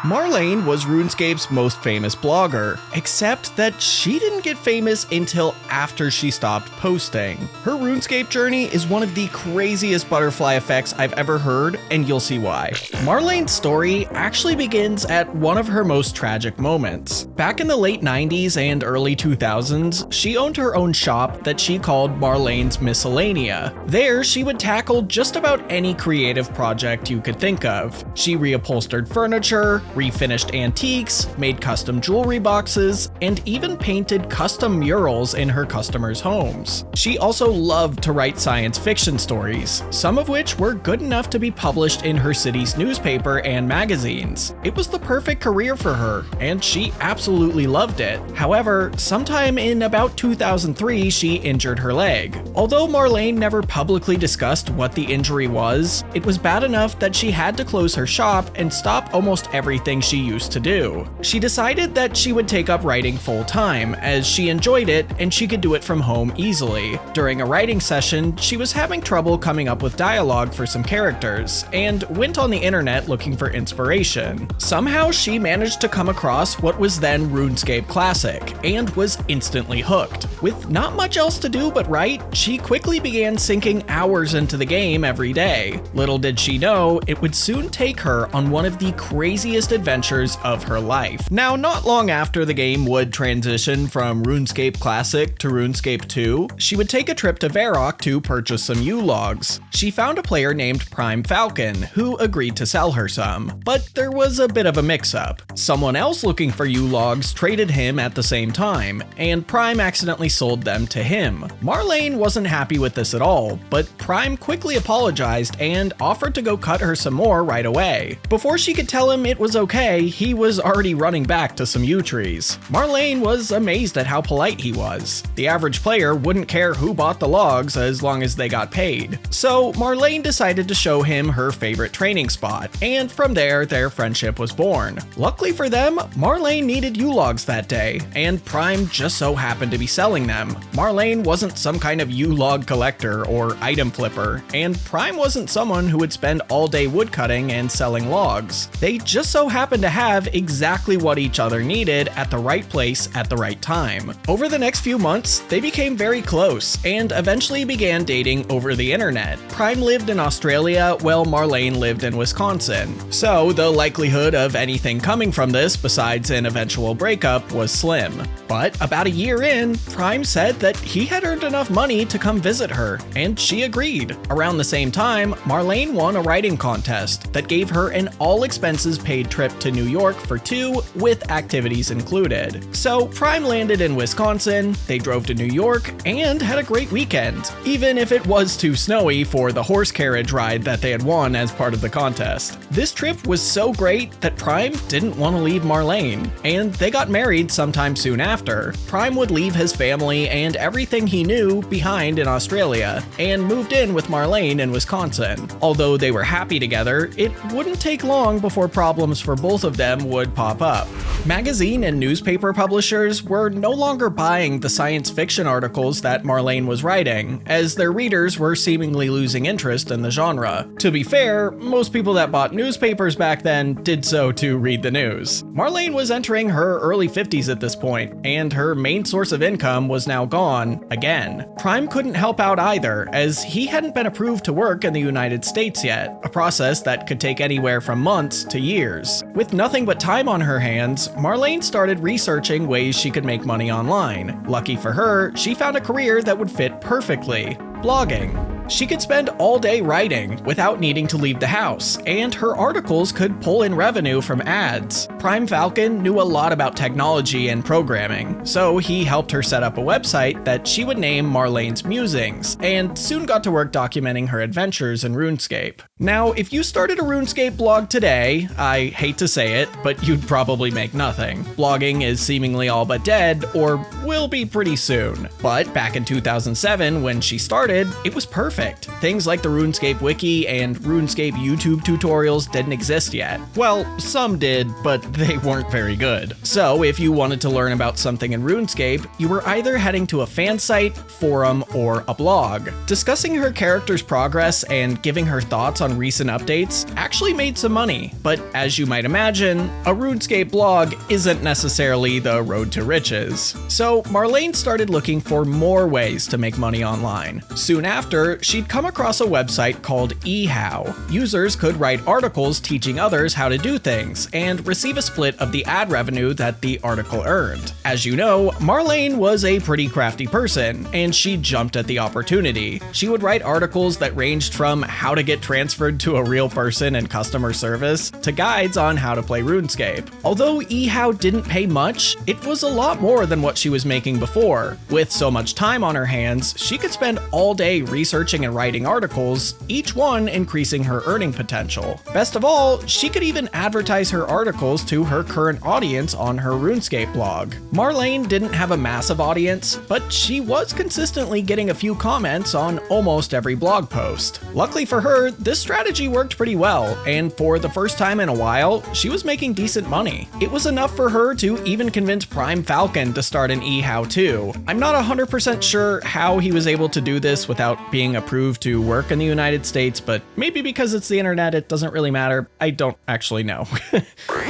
Marlaine was RuneScape's most famous blogger, except that she didn't get famous until after she stopped posting. Her RuneScape journey is one of the craziest butterfly effects I've ever heard, and you'll see why. Marlaine's story actually begins at one of her most tragic moments. Back in the late 90s and early 2000s, she owned her own shop that she called Marlaine's Miscellanea. There, she would tackle just about any creative project you could think of. She reupholstered furniture, refinished antiques, made custom jewelry boxes, and even painted custom murals in her customers' homes. She also loved to write science fiction stories, some of which were good enough to be published in her city's newspaper and magazines. It was the perfect career for her, and she absolutely loved it. However, sometime in about 2003, she injured her leg. Although Marlaine never publicly discussed what the injury was, it was bad enough that she had to close her shop and stop almost everything she used to do. She decided that she would take up writing full-time, as she enjoyed it and she could do it from home easily. During a writing session, she was having trouble coming up with dialogue for some characters, and went on the internet looking for inspiration. Somehow she managed to come across what was then RuneScape Classic, and was instantly hooked. With not much else to do but write, she quickly began sinking hours into the game every day. Little did she know, it would soon take her on one of the craziest adventures of her life. Now, not long after the game would transition from RuneScape Classic to RuneScape 2, she would take a trip to Varrock to purchase some U-Logs. She found a player named Prime Falcon, who agreed to sell her some, but there was a bit of a mix-up. Someone else looking for U-Logs traded him at the same time, and Prime accidentally sold them to him. Marlaine wasn't happy with this at all, but Prime quickly apologized and offered to go cut her some more right away. Before she could tell him it was okay, he was already running back to some yew trees. Marlaine was amazed at how polite he was. The average player wouldn't care who bought the logs as long as they got paid. So Marlaine decided to show him her favorite training spot, and from there, their friendship was born. Luckily for them, Marlaine needed U-Logs that day, and Prime just so happened to be selling them. Marlaine wasn't some kind of U-Log collector or item flipper, and Prime wasn't someone who would spend all day woodcutting and selling logs. They just so happened to have exactly what each other needed at the right place at the right time. Over the next few months, they became very close and eventually began dating over the internet. Prime lived in Australia while Marlaine lived in Wisconsin, so the likelihood of anything coming from this besides an eventual breakup was slim. But about a year in, Prime said that he had earned enough money to come visit her, and she agreed. Around the same time, Marlaine won a writing contest that gave her an all-expenses-paid trip to New York for 2, with activities included. So Prime landed in Wisconsin, they drove to New York, and had a great weekend, even if it was too snowy for the horse carriage ride that they had won as part of the contest. This trip was so great that Prime didn't want to leave Marlaine, and they got married sometime soon after. Prime would leave his family and everything he knew behind in Australia, and moved in with Marlaine in Wisconsin. Although they were happy together, it wouldn't take long before problems for both of them would pop up. Magazine and newspaper publishers were no longer buying the science fiction articles that Marlaine was writing, as their readers were seemingly losing interest in the genre. To be fair, most people that bought newspapers back then did so to read the news. Marlaine was entering her early 50s at this point, and her main source of income was now gone, again. Prime couldn't help out either, as he hadn't been approved to work in the United States yet, a process that could take anywhere from months to years. With nothing but time on her hands, Marlaine started researching ways she could make money online. Lucky for her, she found a career that would fit perfectly: blogging. She could spend all day writing without needing to leave the house, and her articles could pull in revenue from ads. Prime Falcon knew a lot about technology and programming, so he helped her set up a website that she would name Marlaine's Musings, and soon got to work documenting her adventures in RuneScape. Now, if you started a RuneScape blog today, I hate to say it, but you'd probably make nothing. Blogging is seemingly all but dead, or will be pretty soon. But back in 2007, when she started, it was perfect. perfect. Things like the RuneScape wiki and RuneScape YouTube tutorials didn't exist yet. Well, some did, but they weren't very good. So if you wanted to learn about something in RuneScape, you were either heading to a fan site, forum, or a blog. Discussing her character's progress and giving her thoughts on recent updates actually made some money, but as you might imagine, a RuneScape blog isn't necessarily the road to riches. So Marlaine started looking for more ways to make money online. Soon after, she'd come across a website called eHow. Users could write articles teaching others how to do things and receive a split of the ad revenue that the article earned. As you know, Marlaine was a pretty crafty person, and she jumped at the opportunity. She would write articles that ranged from how to get transferred to a real person in customer service to guides on how to play RuneScape. Although eHow didn't pay much, it was a lot more than what she was making before. With so much time on her hands, she could spend all day researching and writing articles, each one increasing her earning potential. Best of all, she could even advertise her articles to her current audience on her RuneScape blog. Marlaine didn't have a massive audience, but she was consistently getting a few comments on almost every blog post. Luckily for her, this strategy worked pretty well, and for the first time in a while, she was making decent money. It was enough for her to even convince Prime Falcon to start an eHow too. I'm not 100% sure how he was able to do this without being approved to work in the United States, but maybe because it's the internet, it doesn't really matter. I don't actually know.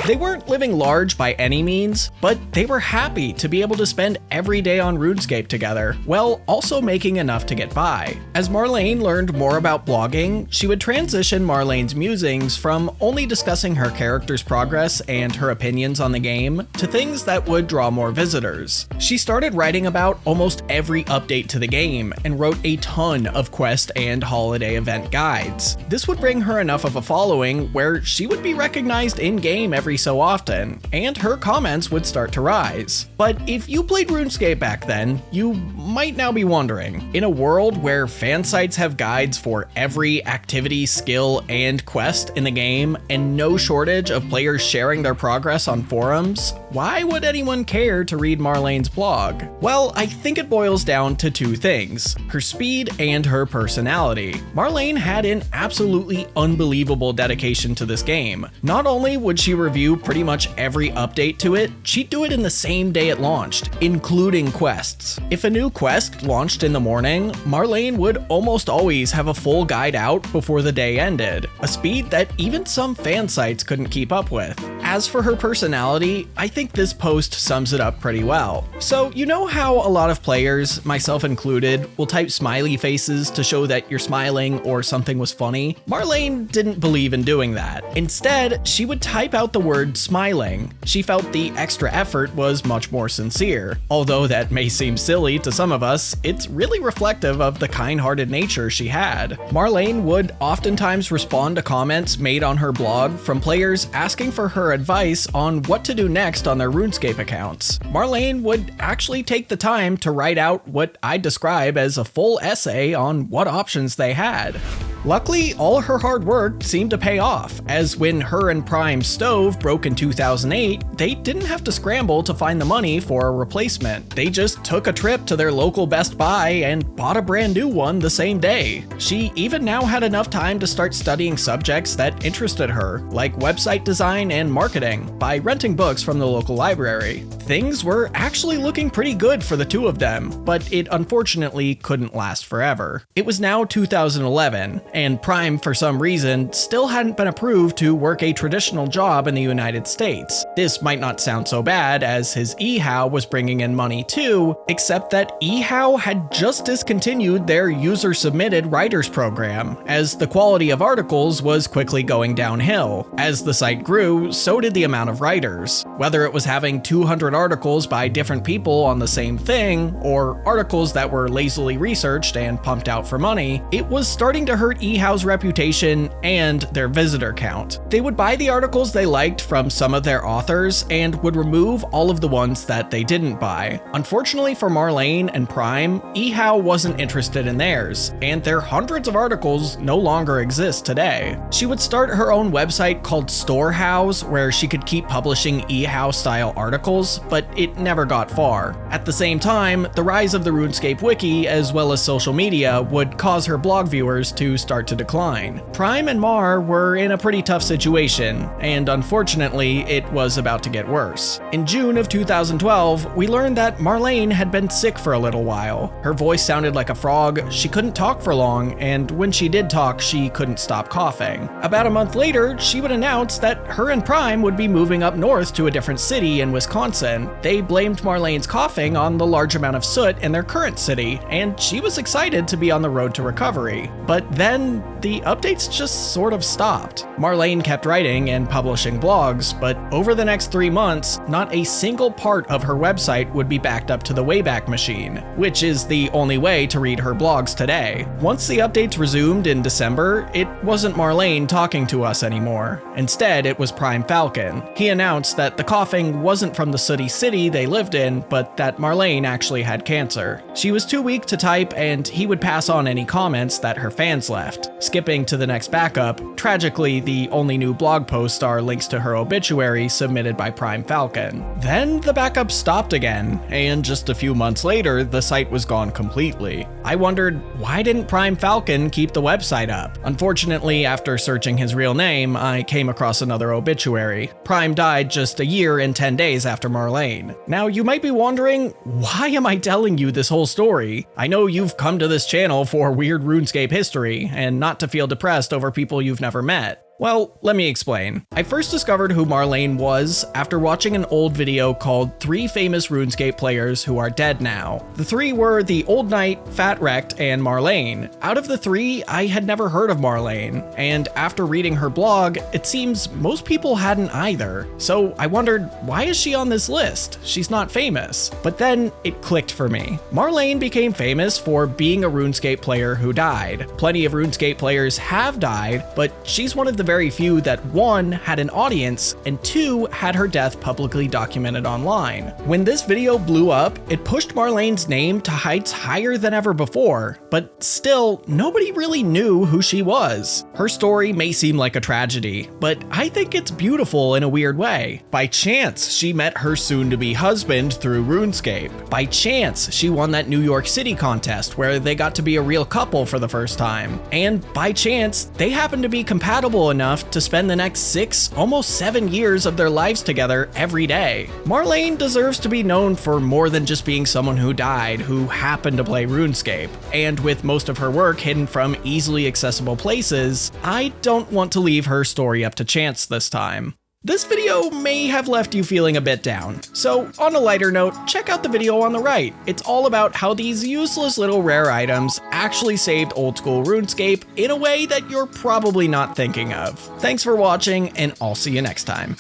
They weren't living large by any means, but they were happy to be able to spend every day on RuneScape together, while also making enough to get by. As Marlaine learned more about blogging, she would transition Marlaine's musings from only discussing her character's progress and her opinions on the game to things that would draw more visitors. She started writing about almost every update to the game and wrote a ton of quest and holiday event guides. This would bring her enough of a following where she would be recognized in-game every so often, and her comments would start to rise. But if you played RuneScape back then, you might now be wondering, in a world where fan sites have guides for every activity, skill, and quest in the game, and no shortage of players sharing their progress on forums, why would anyone care to read Marlaine's blog? Well, I think it boils down to two things: her speed and her personality. Marlaine had an absolutely unbelievable dedication to this game. Not only would she review pretty much every update to it, she'd do it in the same day it launched, including quests. If a new quest launched in the morning, Marlaine would almost always have a full guide out before the day ended, a speed that even some fan sites couldn't keep up with. As for her personality, I think this post sums it up pretty well. So you know how a lot of players, myself included, will type smiley faces to show that you're smiling or something was funny? Marlaine didn't believe in doing that. Instead, she would type out the word smiling. She felt the extra effort was much more sincere. Although that may seem silly to some of us, it's really reflective of the kind-hearted nature she had. Marlaine would oftentimes respond to comments made on her blog from players asking for her advice on what to do next on their RuneScape accounts. Marlaine would actually take the time to write out what I'd describe as a full essay on what options they had. Luckily, all her hard work seemed to pay off, as when her and Prime's stove broke in 2008, they didn't have to scramble to find the money for a replacement. They just took a trip to their local Best Buy and bought a brand new one the same day. She even now had enough time to start studying subjects that interested her, like website design and marketing, by renting books from the local library. Things were actually looking pretty good for the two of them, but it unfortunately couldn't last forever. It was now 2011, and Prime, for some reason, still hadn't been approved to work a traditional job in the United States. This might not sound so bad, as his eHow was bringing in money too, except that eHow had just discontinued their user-submitted writers program, as the quality of articles was quickly going downhill. As the site grew, so did the amount of writers. Whether it was having 200 articles by different people on the same thing, or articles that were lazily researched and pumped out for money, it was starting to hurt eHow's reputation and their visitor count. They would buy the articles they liked from some of their authors and would remove all of the ones that they didn't buy. Unfortunately for Marlaine and Prime, eHow wasn't interested in theirs, and their hundreds of articles no longer exist today. She would start her own website called Storehouse, where she could keep publishing eHow-style articles, but it never got far. At the same time, the rise of the RuneScape wiki, as well as social media, would cause her blog viewers to start to decline. Prime and Mar were in a pretty tough situation, and unfortunately, it was about to get worse. In June of 2012, we learned that Marlaine had been sick for a little while. Her voice sounded like a frog, she couldn't talk for long, and when she did talk, she couldn't stop coughing. About a month later, she would announce that her and Prime would be moving up north to a different city in Wisconsin. They blamed Marlaine's coughing on the large amount of soot in their current city, and she was excited to be on the road to recovery. But then, the updates just sort of stopped. Marlaine kept writing and publishing blogs, but over the next 3 months, not a single part of her website would be backed up to the Wayback Machine, which is the only way to read her blogs today. Once the updates resumed in December, it wasn't Marlaine talking to us anymore. Instead, it was Prime Falcon. He announced that the coughing wasn't from the sooty city they lived in, but that Marlaine actually had cancer. She was too weak to type, and he would pass on any comments that her fans left. Skipping to the next backup, tragically, the only new blog posts are links to her obituary submitted by Prime Falcon. Then the backup stopped again, and just a few months later, the site was gone completely. I wondered, why didn't Prime Falcon keep the website up? Unfortunately, after searching his real name, I came across another obituary. Prime died just a year and 10 days after Marlaine. Now, you might be wondering, why am I telling you this whole story? I know you've come to this channel for weird RuneScape history, and not to feel depressed over people you've never met. Well, let me explain. I first discovered who Marlaine was after watching an old video called 3 Famous RuneScape Players Who Are Dead Now. The 3 were the Old Knight, Fat Wrecked, and Marlaine. Out of the 3, I had never heard of Marlaine, and after reading her blog, it seems most people hadn't either. So I wondered, why is she on this list? She's not famous. But then it clicked for me. Marlaine became famous for being a RuneScape player who died. Plenty of RuneScape players have died, but she's one of the very few that 1, had an audience, and 2, had her death publicly documented online. When this video blew up, it pushed Marlaine's name to heights higher than ever before, but still, nobody really knew who she was. Her story may seem like a tragedy, but I think it's beautiful in a weird way. By chance, she met her soon-to-be husband through RuneScape. By chance, she won that New York City contest where they got to be a real couple for the first time. And by chance, they happened to be compatible enough to spend the next 6, almost 7 years of their lives together every day. Marlaine deserves to be known for more than just being someone who died, who happened to play RuneScape. And with most of her work hidden from easily accessible places, I don't want to leave her story up to chance this time. This video may have left you feeling a bit down, so on a lighter note, check out the video on the right. It's all about how these useless little rare items actually saved old school RuneScape in a way that you're probably not thinking of. Thanks for watching, and I'll see you next time.